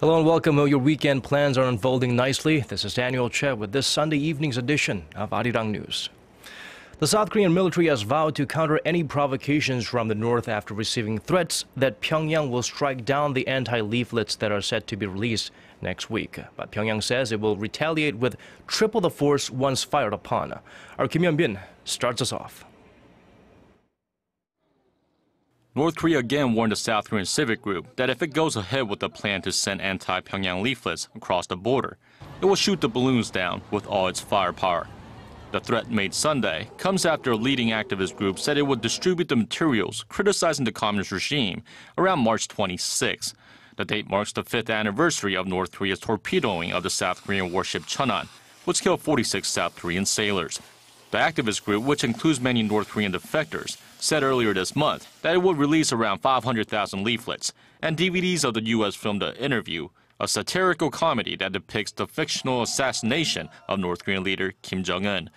Hello and welcome. Your weekend plans are unfolding nicely. This is Daniel Choy with this Sunday evening's edition of Arirang News. The South Korean military has vowed to counter any provocations from the north after receiving threats that Pyongyang will strike down the anti-leaflets that are set to be released next week. But Pyongyang says it will retaliate with triple the force once fired upon. Our Hyun-bin starts us off. North Korea again warned the South Korean civic group that if it goes ahead with the plan to send anti-Pyongyang leaflets across the border, it will shoot the balloons down with all its firepower. The threat made Sunday comes after a leading activist group said it would distribute the materials criticizing the communist regime around March 26. The date marks the 5th anniversary of North Korea's torpedoing of the South Korean warship Cheonan, which killed 46 South Korean sailors. The activist group, which includes many North Korean defectors, said earlier this month that it would release around 500,000 leaflets and DVDs of the U.S. film The Interview, a satirical comedy that depicts the fictional assassination of North Korean leader Kim Jong-un.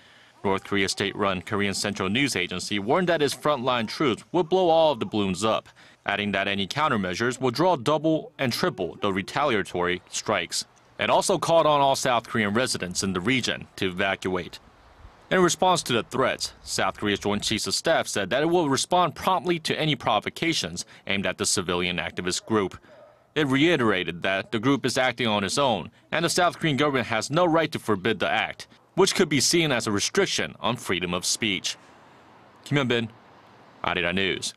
North Korea's state-run Korean Central News Agency warned that its frontline troops would blow all of the balloons up, adding that any countermeasures will draw double and triple the retaliatory strikes. It also called on all South Korean residents in the region to evacuate. In response to the threats, South Korea's Joint Chiefs of Staff said that it will respond promptly to any provocations aimed at the civilian activist group. It reiterated that the group is acting on its own, and the South Korean government has no right to forbid the act, which could be seen as a restriction on freedom of speech. Hyun-bin, Arirang News.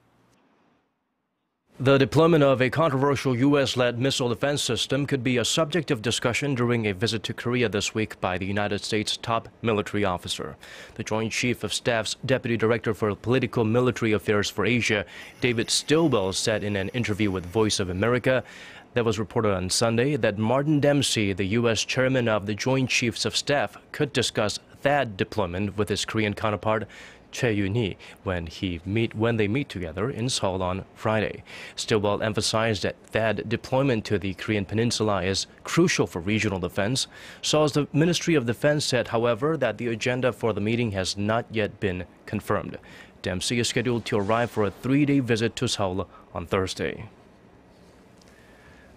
The deployment of a controversial U.S.-led missile defense system could be a subject of discussion during a visit to Korea this week by the United States' top military officer. The Joint Chief of Staff's Deputy Director for Political Military Affairs for Asia, David Stilwell, said in an interview with Voice of America that was reported on Sunday that Martin Dempsey, the U.S. chairman of the Joint Chiefs of Staff, could discuss THAAD deployment with his Korean counterpart, Cheonan, when they meet together in Seoul on Friday. Stilwell emphasized that THAAD deployment to the Korean peninsula is crucial for regional defense. Seoul's the Ministry of Defense said, however, that the agenda for the meeting has not yet been confirmed. Dempsey is scheduled to arrive for a 3-day visit to Seoul on Thursday.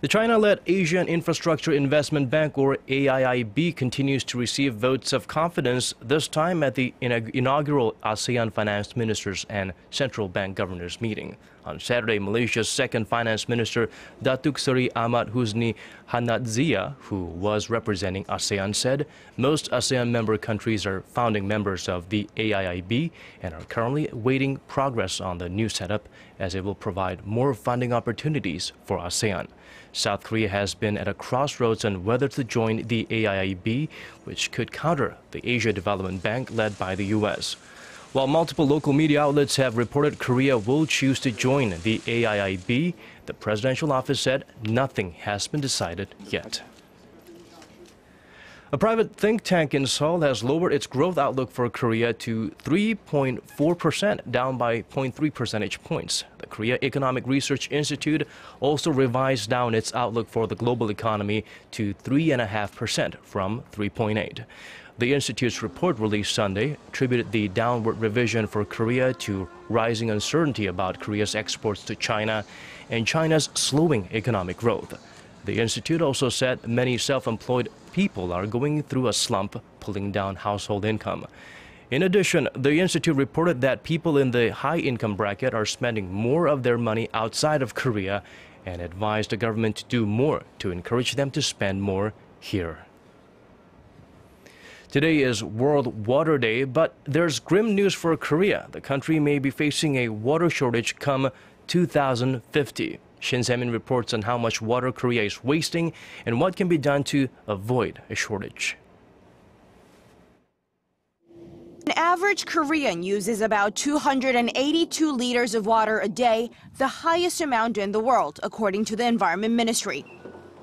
The China-led Asian Infrastructure Investment Bank, or AIIB, continues to receive votes of confidence, this time at the inaugural ASEAN Finance Ministers and Central Bank Governors meeting. On Saturday, Malaysia's second Finance Minister, Datuk Seri Ahmad Husni Hanatzia, who was representing ASEAN, said most ASEAN member countries are founding members of the AIIB and are currently awaiting progress on the new setup, as it will provide more funding opportunities for ASEAN. South Korea has been at a crossroads on whether to join the AIIB, which could counter the Asia Development Bank led by the U.S. While multiple local media outlets have reported Korea will choose to join the AIIB, the presidential office said nothing has been decided yet. A private think tank in Seoul has lowered its growth outlook for Korea to 3.4%, down by 0.3 percentage points. The Korea Economic Research Institute also revised down its outlook for the global economy to 3.5% from 3.8%. The Institute's report released Sunday attributed the downward revision for Korea to rising uncertainty about Korea's exports to China and China's slowing economic growth. The Institute also said many self-employed people are going through a slump, pulling down household income. In addition, the Institute reported that people in the high-income bracket are spending more of their money outside of Korea and advised the government to do more to encourage them to spend more here. Today is World Water Day, but there's grim news for Korea. The country may be facing a water shortage come 2050. Shin Se-min reports on how much water Korea is wasting and what can be done to avoid a shortage. An average Korean uses about 282 liters of water a day, the highest amount in the world, according to the Environment Ministry.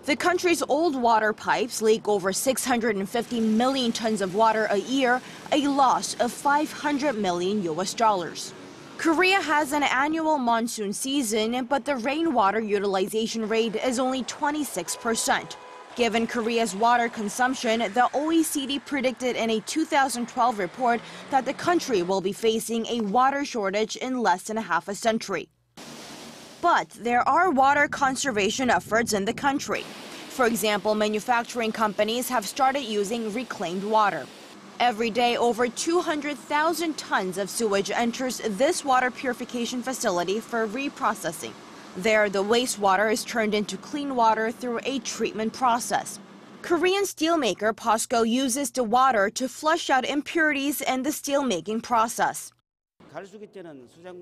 The country's old water pipes leak over 650 million tons of water a year, a loss of $500 million. Korea has an annual monsoon season, but the rainwater utilization rate is only 26%. Given Korea's water consumption, the OECD predicted in a 2012 report that the country will be facing a water shortage in less than half a century. But there are water conservation efforts in the country. For example, manufacturing companies have started using reclaimed water. Every day, over 200,000 tons of sewage enters this water purification facility for reprocessing. There, the wastewater is turned into clean water through a treatment process. Korean steelmaker POSCO uses the water to flush out impurities in the steelmaking process.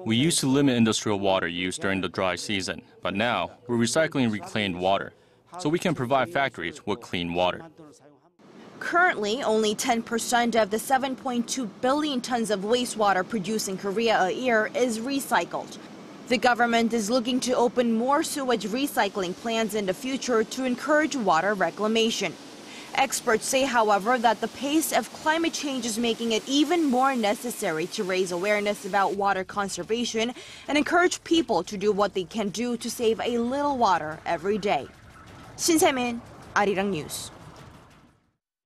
We used to limit industrial water use during the dry season, but now we're recycling reclaimed water, so we can provide factories with clean water. Currently, only 10% of the 7.2 billion tons of wastewater produced in Korea a year is recycled. The government is looking to open more sewage recycling plants in the future to encourage water reclamation. Experts say, however, that the pace of climate change is making it even more necessary to raise awareness about water conservation and encourage people to do what they can do to save a little water every day. Shin Se-min, Arirang News.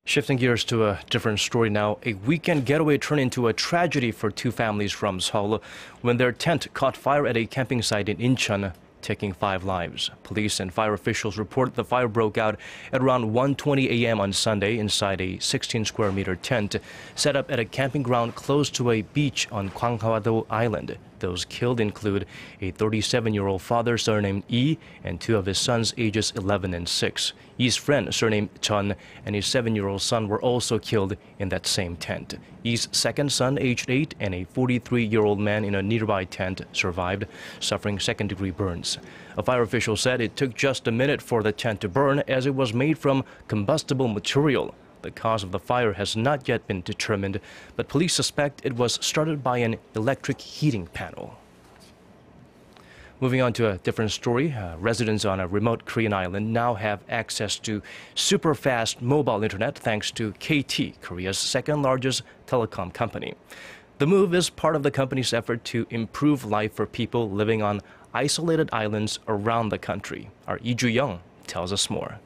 Shifting gears to a different story now, a weekend getaway turned into a tragedy for two families from Seoul when their tent caught fire at a camping site in Incheon, taking 5 lives. Police and fire officials report the fire broke out at around 1:20 a.m. on Sunday inside a 16-square-meter tent set up at a camping ground close to a beach on Gwanghwa-do Island. Those killed include a 37-year-old father surnamed Lee and 2 of his sons ages 11 and 6. Lee's friend surnamed Chun and his 7-year-old son were also killed in that same tent. Lee's second son aged 8 and a 43-year-old man in a nearby tent survived, suffering second-degree burns. A fire official said it took just a minute for the tent to burn as it was made from combustible material. The cause of the fire has not yet been determined, but police suspect it was started by an electric heating panel. Moving on to a different story, residents on a remote Korean island now have access to super-fast mobile internet thanks to KT, Korea's second-largest telecom company. The move is part of the company's effort to improve life for people living on isolated islands around the country. Our Lee Ju-young tells us more.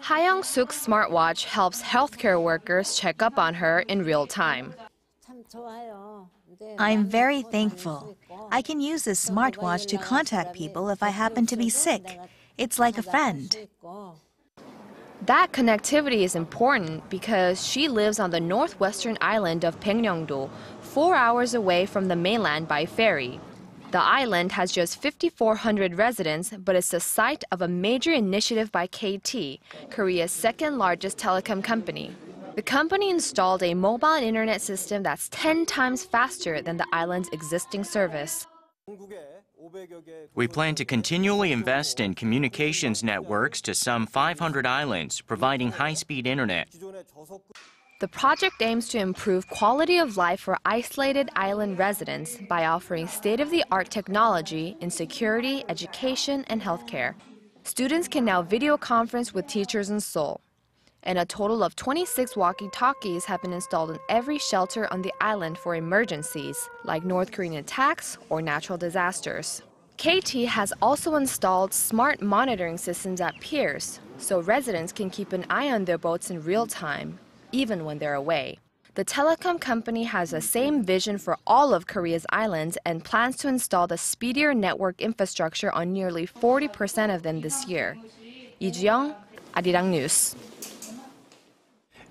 Hayoung-suk's smartwatch helps healthcare workers check up on her in real time. I'm very thankful. I can use this smartwatch to contact people if I happen to be sick. It's like a friend. That connectivity is important because she lives on the northwestern island of Pyongyang, 4 hours away from the mainland by ferry. The island has just 5,400 residents, but it's the site of a major initiative by KT, Korea's second-largest telecom company. The company installed a mobile internet system that's 10 times faster than the island's existing service. We plan to continually invest in communications networks to some 500 islands, providing high-speed internet. The project aims to improve quality of life for isolated island residents by offering state-of-the-art technology in security, education, and healthcare. Students can now video conference with teachers in Seoul. And a total of 26 walkie-talkies have been installed in every shelter on the island for emergencies, like North Korean attacks or natural disasters. KT has also installed smart monitoring systems at piers, so residents can keep an eye on their boats in real time, even when they're away. The telecom company has the same vision for all of Korea's islands and plans to install the speedier network infrastructure on nearly 40% of them this year. Lee Ju-young, Arirang News.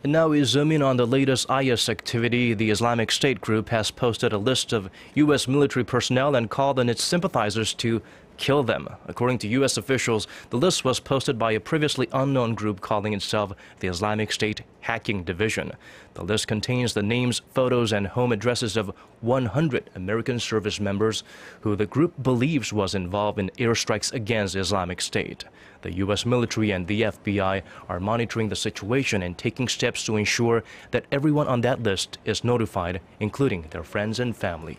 And now we zoom in on the latest IS activity. The Islamic State group has posted a list of U.S. military personnel and called on its sympathizers to kill them. According to U.S. officials, the list was posted by a previously unknown group calling itself the Islamic State Hacking Division. The list contains the names, photos, and home addresses of 100 American service members who the group believes was involved in airstrikes against Islamic State. The U.S. military and the FBI are monitoring the situation and taking steps to ensure that everyone on that list is notified, including their friends and family.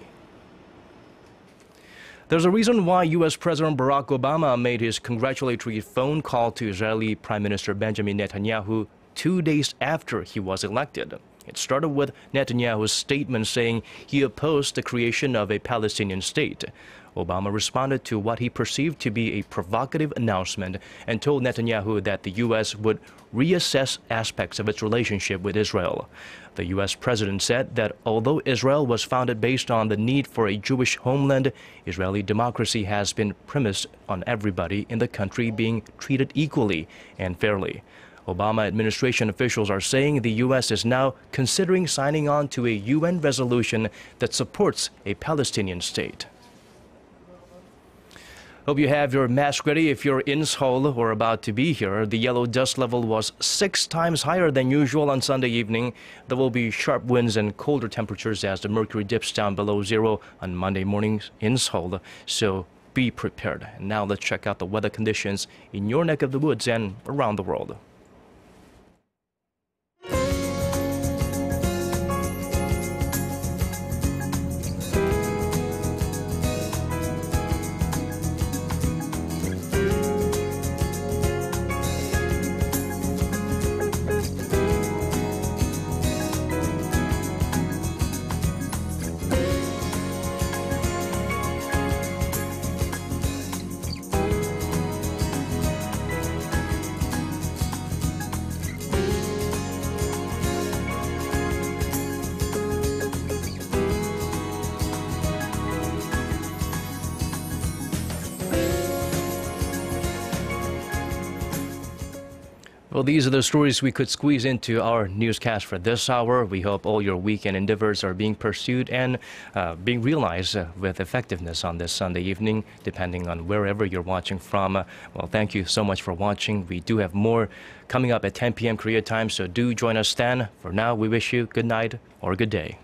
There's a reason why U.S. President Barack Obama made his congratulatory phone call to Israeli Prime Minister Benjamin Netanyahu 2 days after he was elected. It started with Netanyahu's statement saying he opposed the creation of a Palestinian state. Obama responded to what he perceived to be a provocative announcement and told Netanyahu that the U.S. would reassess aspects of its relationship with Israel. The U.S. president said that although Israel was founded based on the need for a Jewish homeland, Israeli democracy has been premised on everybody in the country being treated equally and fairly. Obama administration officials are saying the U.S. is now considering signing on to a UN resolution that supports a Palestinian state. Hope you have your mask ready if you're in Seoul or about to be here. The yellow dust level was 6 times higher than usual on Sunday evening. There will be sharp winds and colder temperatures as the mercury dips down below zero on Monday mornings in Seoul. So be prepared. And now let's check out the weather conditions in your neck of the woods and around the world. Well, these are the stories we could squeeze into our newscast for this hour. We hope all your weekend endeavors are being pursued and being realized with effectiveness on this Sunday evening, depending on wherever you're watching from. Well, thank you so much for watching. We do have more coming up at 10 p.m. Korea time, so do join us then. For now, we wish you good night or good day.